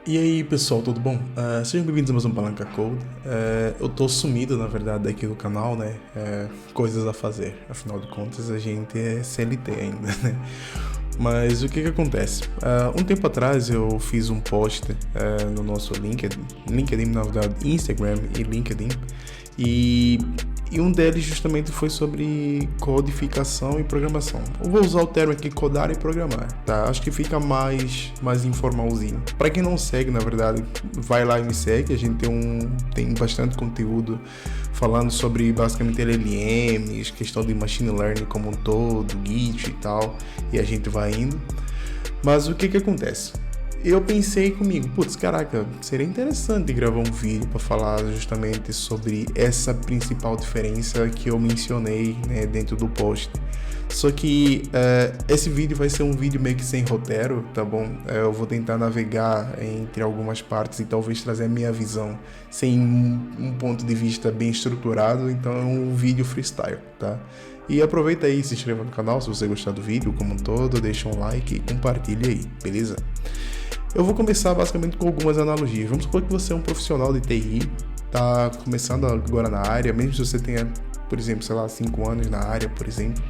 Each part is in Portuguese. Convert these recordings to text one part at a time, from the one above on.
E aí pessoal, tudo bom? Sejam bem-vindos a mais um Palanca Code. Eu tô sumido, na verdade, aqui do canal, né? Coisas a fazer, afinal de contas a gente é CLT ainda, né? Mas o que acontece? Um tempo atrás eu fiz um post no nosso LinkedIn, na verdade, Instagram e LinkedIn, e, e um deles justamente foi sobre codificação e programação. Eu vou usar o termo aqui codar e programar, tá? Acho que fica mais informalzinho. Para quem não segue, na verdade, vai lá e me segue. A gente tem bastante conteúdo falando sobre basicamente LLMs, questão de machine learning como um todo, Git e tal, e a gente vai indo. Mas o que acontece? Eu pensei comigo, putz, caraca, seria interessante gravar um vídeo para falar justamente sobre essa principal diferença que eu mencionei, né, dentro do post. Só que esse vídeo vai ser um vídeo meio que sem roteiro, tá bom? Eu vou tentar navegar entre algumas partes e talvez trazer a minha visão sem um ponto de vista bem estruturado, então é um vídeo freestyle, tá? E aproveita aí e se inscreva no canal se você gostar do vídeo como um todo, deixa um like e compartilha aí, beleza? Eu vou começar basicamente com algumas analogias. Vamos supor que você é um profissional de TI, tá começando agora na área, mesmo se você tenha, por exemplo, sei lá, 5 anos na área, por exemplo,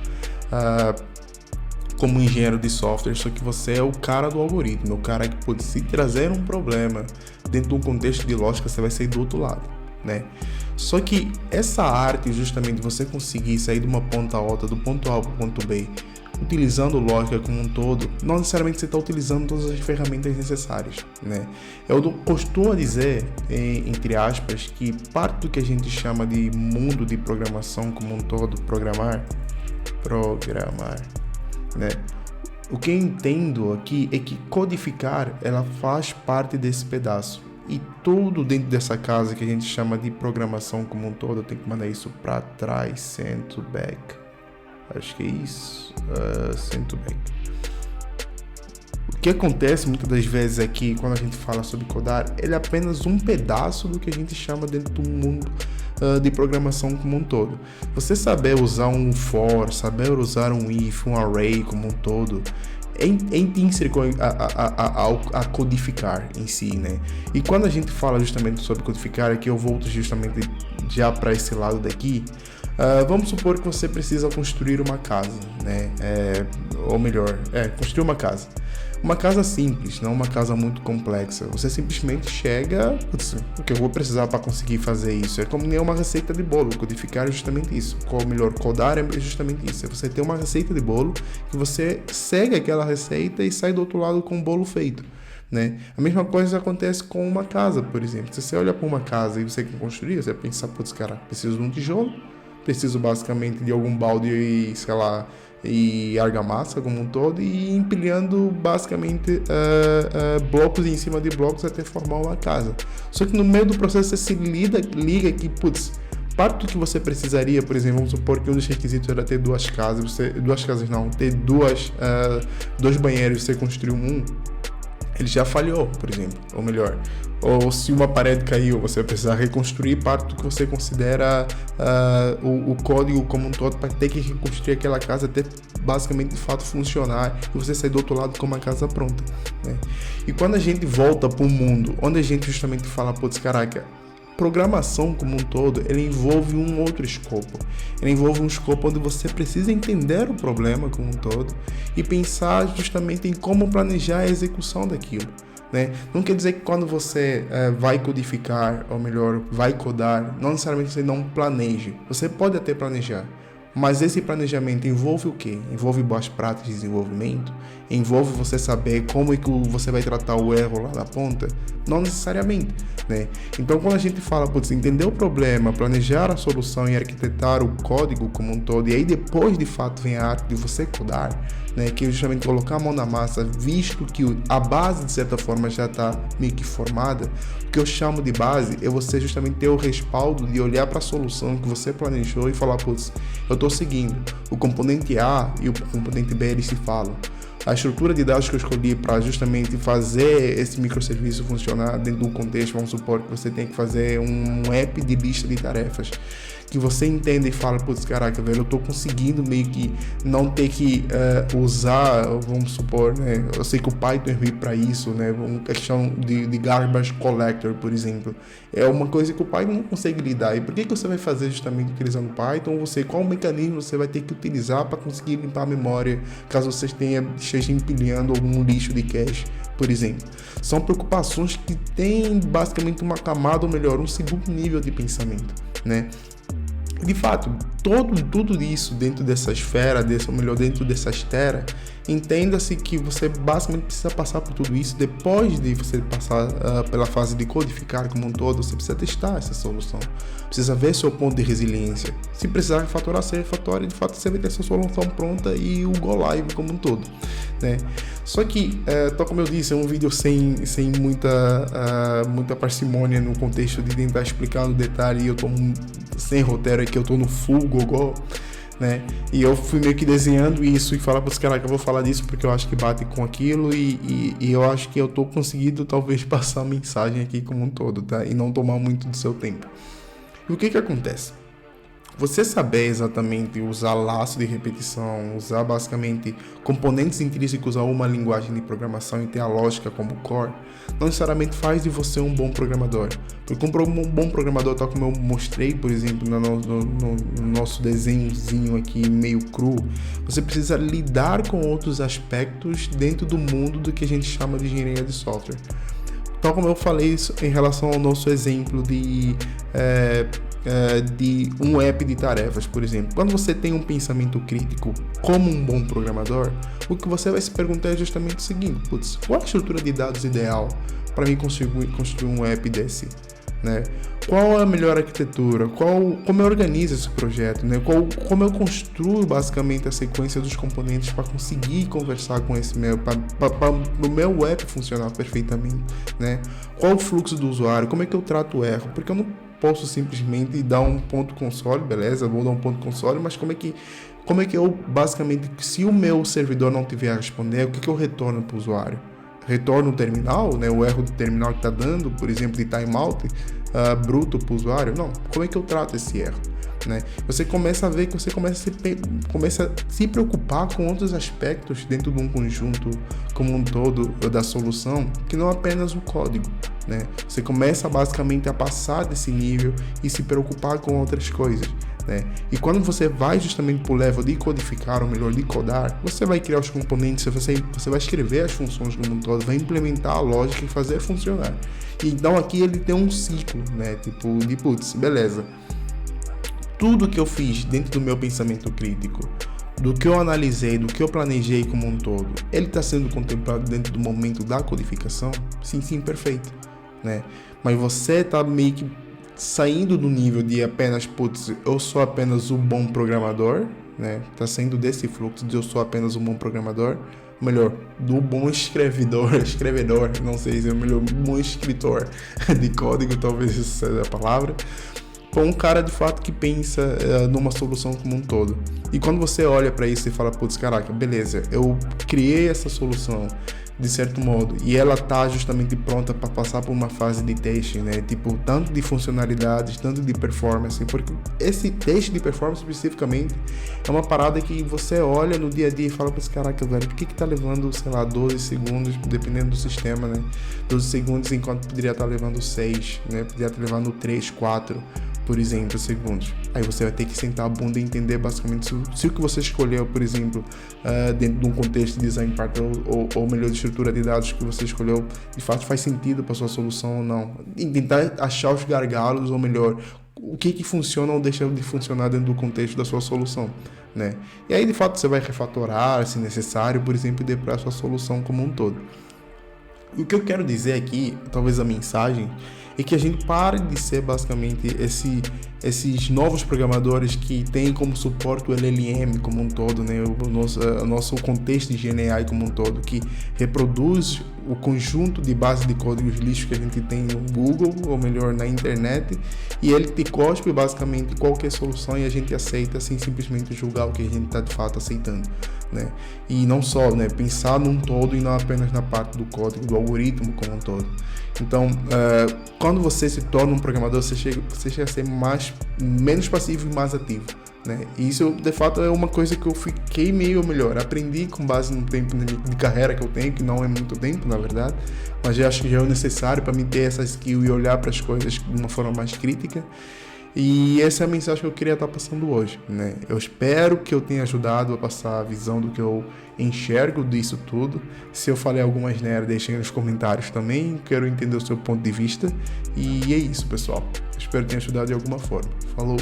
como engenheiro de software, só que você é o cara do algoritmo, o cara que pode se trazer um problema dentro de um contexto de lógica, você vai sair do outro lado, né? Só que essa arte, justamente, você conseguir sair de uma ponta a outra, do ponto A para o ponto B, utilizando lógica como um todo, não necessariamente você está utilizando todas as ferramentas necessárias, né? Eu costumo dizer, entre aspas, que parte do que a gente chama de mundo de programação como um todo, programar, né? O que eu entendo aqui é que codificar, ela faz parte desse pedaço. E tudo dentro dessa casa que a gente chama de programação como um todo, eu tenho que mandar isso para trás, send to back. Acho que é isso. Send to back. O que acontece muitas das vezes aqui, quando a gente fala sobre codar, ele é apenas um pedaço do que a gente chama dentro do mundo de programação como um todo. Você saber usar um for, saber usar um if, um array como um todo, é intrínseco a codificar em si, né? E quando a gente fala justamente sobre codificar, aqui eu volto justamente já para esse lado daqui. Vamos supor que você precisa construir uma casa, né? Ou melhor, construir uma casa. Uma casa simples, não uma casa muito complexa. Você simplesmente chega, putz, o que eu vou precisar para conseguir fazer isso? É como nem uma receita de bolo. Codificar é justamente isso. Ou melhor, codar é justamente isso. É você ter uma receita de bolo que você segue aquela receita e sai do outro lado com o bolo feito, né? A mesma coisa acontece com uma casa, por exemplo. Se você olha para uma casa e você quer construir, você pensa, putz, cara, preciso de um tijolo, preciso basicamente de algum balde e, sei lá, e argamassa como um todo, e empilhando basicamente blocos em cima de blocos até formar uma casa. Só que no meio do processo você se liga que, putz, parte do que você precisaria, por exemplo, vamos supor que um dos requisitos era ter duas casas, ter dois banheiros, você construiu um, ele já falhou, por exemplo, ou melhor, ou se uma parede caiu, você vai precisar reconstruir parte do que você considera o código como um todo para ter que reconstruir aquela casa até basicamente de fato funcionar e você sair do outro lado com uma casa pronta, né? E quando a gente volta para o mundo onde a gente justamente fala, putz, caraca, programação como um todo, ele envolve um outro escopo. Ele envolve um escopo onde você precisa entender o problema como um todo e pensar justamente em como planejar a execução daquilo, né? Não quer dizer que quando você vai codificar, ou melhor, vai codar, não necessariamente você não planeje. Você pode até planejar, mas esse planejamento envolve o quê? Envolve boas práticas de desenvolvimento? Envolve você saber como é que você vai tratar o erro lá na ponta? Não necessariamente, né? Então, quando a gente fala, putz, entender o problema, planejar a solução e arquitetar o código como um todo, e aí depois, de fato, vem a arte de você codar, né? Que é justamente colocar a mão na massa, visto que a base, de certa forma, já está meio que formada. O que eu chamo de base é você justamente ter o respaldo de olhar para a solução que você planejou e falar, putz, eu estou seguindo. O componente A e o componente B, eles se falam. A estrutura de dados que eu escolhi para justamente fazer esse microserviço funcionar dentro de um contexto, vamos supor que você tem que fazer um app de lista de tarefas. que você entenda e fala, putz, caraca, velho, eu tô conseguindo meio que não ter que usar, vamos supor, né, eu sei que o Python é ruim para isso, né, uma questão de garbage collector, por exemplo, é uma coisa que o Python não consegue lidar. E por que você vai fazer justamente utilizando o Python? Qual mecanismo você vai ter que utilizar para conseguir limpar a memória, caso você esteja empilhando algum lixo de cache, por exemplo? São preocupações que têm basicamente uma camada, ou melhor, um segundo nível de pensamento, né? De fato, tudo isso dentro dessa esfera, dentro dessa esfera, entenda-se que você basicamente precisa passar por tudo isso. Depois de você passar pela fase de codificar como um todo, você precisa testar essa solução, precisa ver seu ponto de resiliência. Se precisar refatorar, você refatora, e de fato você vai ter essa solução pronta e o go live como um todo, né? Só que, tal como eu disse, é um vídeo sem muita parcimônia no contexto de tentar explicar no detalhe, e eu tô sem roteiro aqui, eu tô no full gogó, né? E eu fui meio que desenhando isso e falar para os caras que eu vou falar disso porque eu acho que bate com aquilo e eu acho que eu tô conseguindo talvez passar a mensagem aqui como um todo, tá? E não tomar muito do seu tempo. E o que acontece? Você saber exatamente usar laço de repetição, usar basicamente componentes intrínsecos a uma linguagem de programação e ter a lógica como core, não necessariamente faz de você um bom programador. Porque um bom programador, tal como eu mostrei, por exemplo, no nosso desenhozinho aqui meio cru, você precisa lidar com outros aspectos dentro do mundo do que a gente chama de engenharia de software. Tal como eu falei isso em relação ao nosso exemplo de um app de tarefas, por exemplo. Quando você tem um pensamento crítico como um bom programador, o que você vai se perguntar é justamente o seguinte: putz, qual a estrutura de dados ideal para mim construir um app desse? Né? Qual é a melhor arquitetura? Como eu organizo esse projeto? Né? Como eu construo basicamente a sequência dos componentes para conseguir conversar com esse para o meu app funcionar perfeitamente? Né? Qual o fluxo do usuário? Como é que eu trato o erro? Porque eu não posso simplesmente dar um ponto console, beleza, vou dar um ponto console, mas como é que eu, basicamente, se o meu servidor não tiver a responder, o que eu retorno para o usuário? Retorno o terminal, né, o erro do terminal que está dando, por exemplo, de timeout bruto para o usuário? Não, como é que eu trato esse erro? Né? Você começa a ver que você começa a se preocupar com outros aspectos dentro de um conjunto como um todo da solução, que não apenas o código. Né? Você começa basicamente a passar desse nível e se preocupar com outras coisas. Né? E quando você vai justamente para o level de codificar, ou melhor, de codar, você vai criar os componentes, você vai escrever as funções como um todo, vai implementar a lógica e fazer funcionar. E então aqui ele tem um ciclo, né? Tipo, de putz, beleza. Tudo que eu fiz dentro do meu pensamento crítico, do que eu analisei, do que eu planejei como um todo, ele está sendo contemplado dentro do momento da codificação? Sim, perfeito. Né? Mas você está meio que saindo do nível de apenas, putz, eu sou apenas um bom programador, né? Tá saindo desse fluxo de eu sou apenas um bom programador, melhor, do bom escrevedor, não sei se é melhor, bom escritor de código, talvez essa seja a palavra, com um cara de fato que pensa numa solução como um todo. E quando você olha para isso e fala, putz, caraca, beleza, eu criei essa solução de certo modo, e ela tá justamente pronta para passar por uma fase de teste, né? Tipo, tanto de funcionalidades, tanto de performance, porque esse teste de performance especificamente é uma parada que você olha no dia a dia e fala, putz, caraca, velho, por que tá levando, sei lá, 12 segundos, dependendo do sistema, né? 12 segundos enquanto poderia estar levando 6, né? Poderia estar levando 3, 4, por exemplo, segundos. Aí você vai ter que sentar a bunda e entender basicamente se o que você escolheu, por exemplo, dentro de um contexto de design pattern ou melhor, de estrutura de dados que você escolheu, de fato faz sentido para sua solução ou não. E tentar achar os gargalos, ou melhor, o que funciona ou deixa de funcionar dentro do contexto da sua solução, né? E aí, de fato, você vai refatorar, se necessário, por exemplo, e depurar a sua solução como um todo. E o que eu quero dizer aqui, talvez a mensagem, é que a gente pare de ser basicamente esses novos programadores que têm como suporte o LLM como um todo, né? O nosso contexto de GNI como um todo, que reproduz o conjunto de base de códigos lixo que a gente tem no Google, ou melhor, na internet, e ele te cospe basicamente qualquer solução e a gente aceita sem simplesmente julgar o que a gente está de fato aceitando. Né? E não só, né, pensar num todo e não apenas na parte do código, algoritmo como um todo. Então, quando você se torna um programador, você chega a ser menos passivo e mais ativo, né? E isso, de fato, é uma coisa que eu fiquei meio melhor. Aprendi com base no tempo de carreira que eu tenho, que não é muito tempo, na verdade, mas eu acho que já é necessário para mim ter essa skill e olhar para as coisas de uma forma mais crítica. E essa é a mensagem que eu queria estar passando hoje, né? Eu espero que eu tenha ajudado a passar a visão do que eu enxergo disso tudo. Se eu falei alguma asneira, deixem nos comentários também. Quero entender o seu ponto de vista. E é isso, pessoal. Espero que tenha ajudado de alguma forma. Falou!